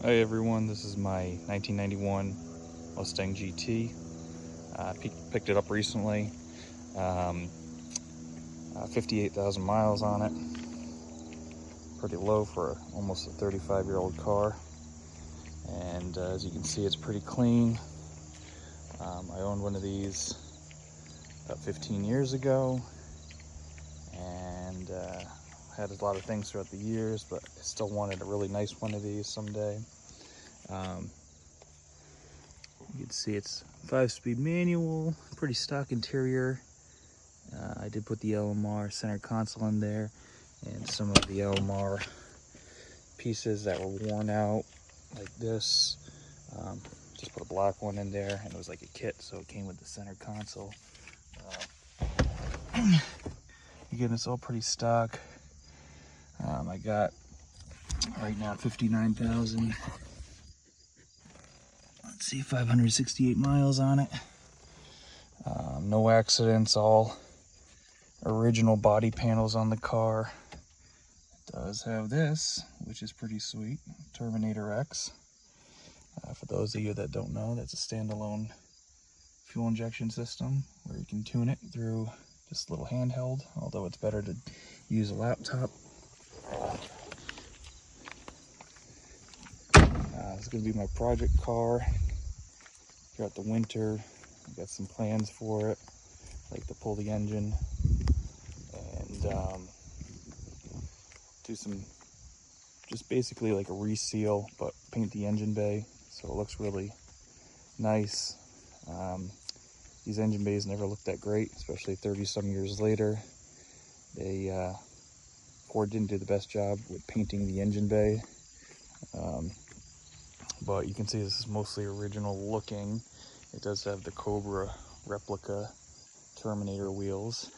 Hi everyone, this is my 1991 Mustang GT. Picked it up recently. Um, 58,000 miles on it. Pretty low for almost a 35-year-old car. And as you can see, it's pretty clean. I owned one of these about 15 years ago, and had a lot of things throughout the years, but I still wanted a really nice one of these someday. You can see it's 5-speed manual, pretty stock interior. I did put the LMR center console in there and some of the LMR pieces that were worn out, like this. Just put a black one in there, and it was like a kit, so it came with the center console. Again, it's all pretty stock. I got right now 59,000. Let's see, 568 miles on it. No accidents, all original body panels on the car. It does have this, which is pretty sweet, Terminator X. For those of you that don't know, that's a standalone fuel injection system where you can tune it through just a little handheld, although it's better to use a laptop. It's going to be my project car throughout the winter. I got some plans for it, like to pull the engine and do some, just basically like a reseal, but paint the engine bay so it looks really nice. These engine bays never looked that great, especially 30-some years later. Ford didn't do the best job with painting the engine bay. But you can see this is mostly original looking. It does have the Cobra replica Terminator wheels,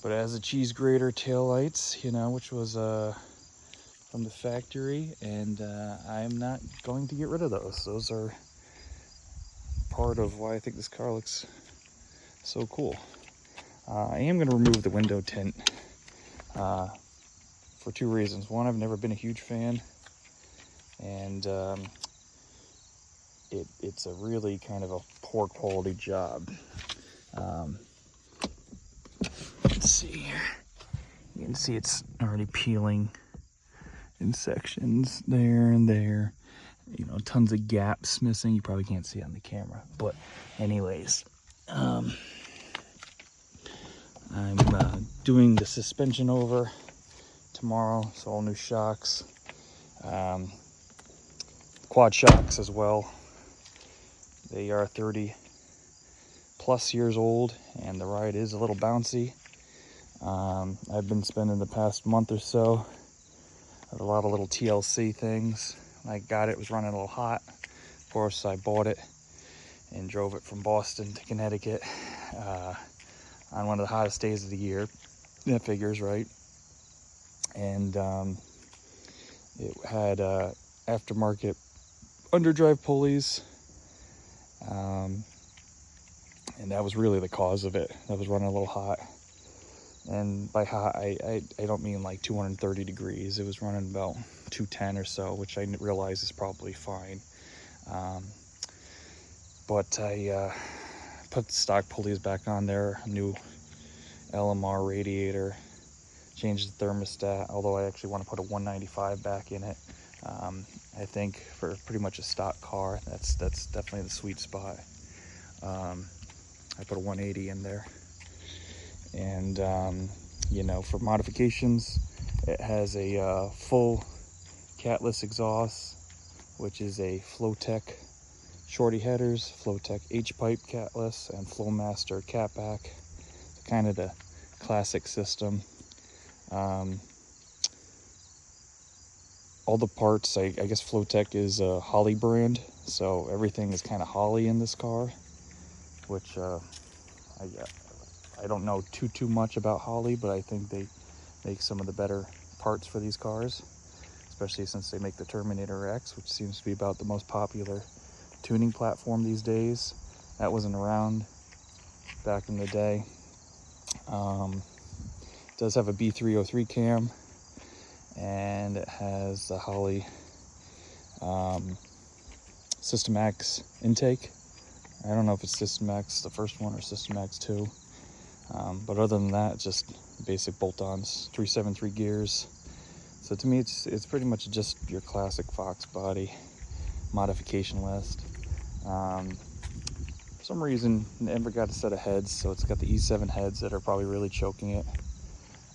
but it has a cheese grater taillights, which was from the factory, and I'm not going to get rid of those. Those are part of why I think this car looks so cool. I am going to remove the window tint for two reasons. One, I've never been a huge fan, and it's a really kind of a poor quality job. Let's see here. You can see it's already peeling in sections there and there. Tons of gaps missing. You probably can't see it on the camera, but anyways, I'm doing the suspension over tomorrow, so all new shocks, quad shocks as well. They are 30 plus years old, and the ride is a little bouncy. I've been spending the past month or so at a lot of little TLC things. When I got it, it was running a little hot. Of course, I bought it and drove it from Boston to Connecticut on one of the hottest days of the year. That figures, right? And it had aftermarket underdrive pulleys, and that was really the cause of it. That was running a little hot. And by hot, I don't mean like 230 degrees. It was running about 210 or so, which I realize is probably fine. But I put the stock pulleys back on there, new LMR radiator, changed the thermostat, although I actually want to put a 195 back in it. I think for pretty much a stock car, that's definitely the sweet spot. I put a 180 in there. And for modifications, it has a full catless exhaust, which is a Flowtech shorty headers, Flowtech H-pipe catless, and Flowmaster catback. Kind of the classic system. All the parts, I guess Flowtech is a Holley brand, so everything is kind of Holley in this car, which I don't know too much about Holley, but I think they make some of the better parts for these cars, especially since they make the Terminator X, which seems to be about the most popular tuning platform these days. That wasn't around back in the day. It does have a B303 cam, and it has the Holley System X intake. I don't know if it's System X, the first one, or System X 2. But other than that, just basic bolt-ons, 373 gears. So to me, it's pretty much just your classic Foxbody modification list. For some reason, never got a set of heads, so it's got the E7 heads that are probably really choking it.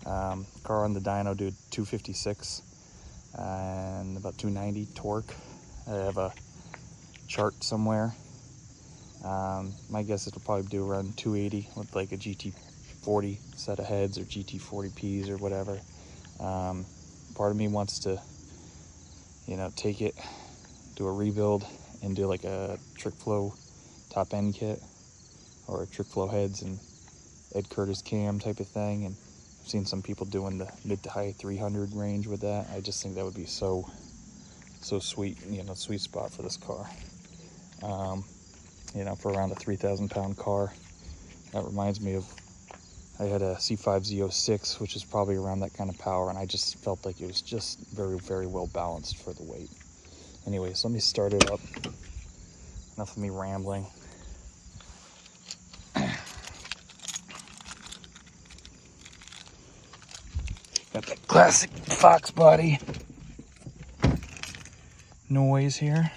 Car on the dyno did 256 and about 290 torque. I have a chart somewhere. My guess it'll probably do around 280 with like a GT40 set of heads or GT40Ps or whatever. Part of me wants to, take it, do a rebuild and do like a trick flow top end kit or a trick flow heads and Ed Curtis cam type of thing. And I've seen some people doing the mid to high 300 range with that. I just think that would be so sweet, sweet spot for this car. For around a 3,000 pound car. That reminds me of, I had a C5 Z06, which is probably around that kind of power, and I just felt like it was just very, very well balanced for the weight. Anyways, let me start it up. Enough of me rambling. Got that classic Foxbody noise here.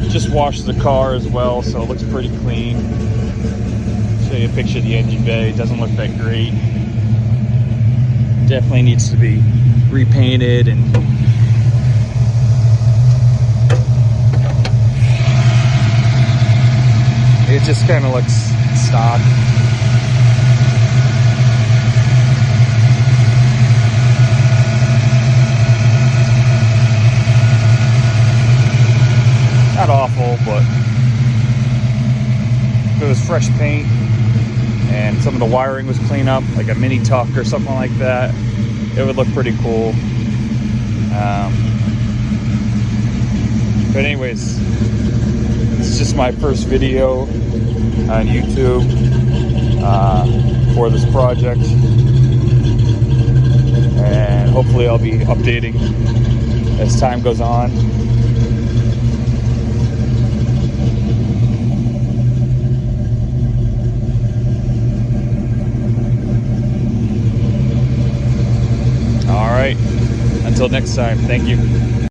Just washed the car as well, so it looks pretty clean. Show you a picture of the engine bay. It doesn't look that great. Definitely needs to be repainted, and it just kind of looks stock. Not awful, but if it was fresh paint and some of the wiring was clean up, like a mini tuck or something like that, it would look pretty cool. But anyways, this is just my first video on YouTube for this project, and hopefully I'll be updating as time goes on. All right, until next time, thank you.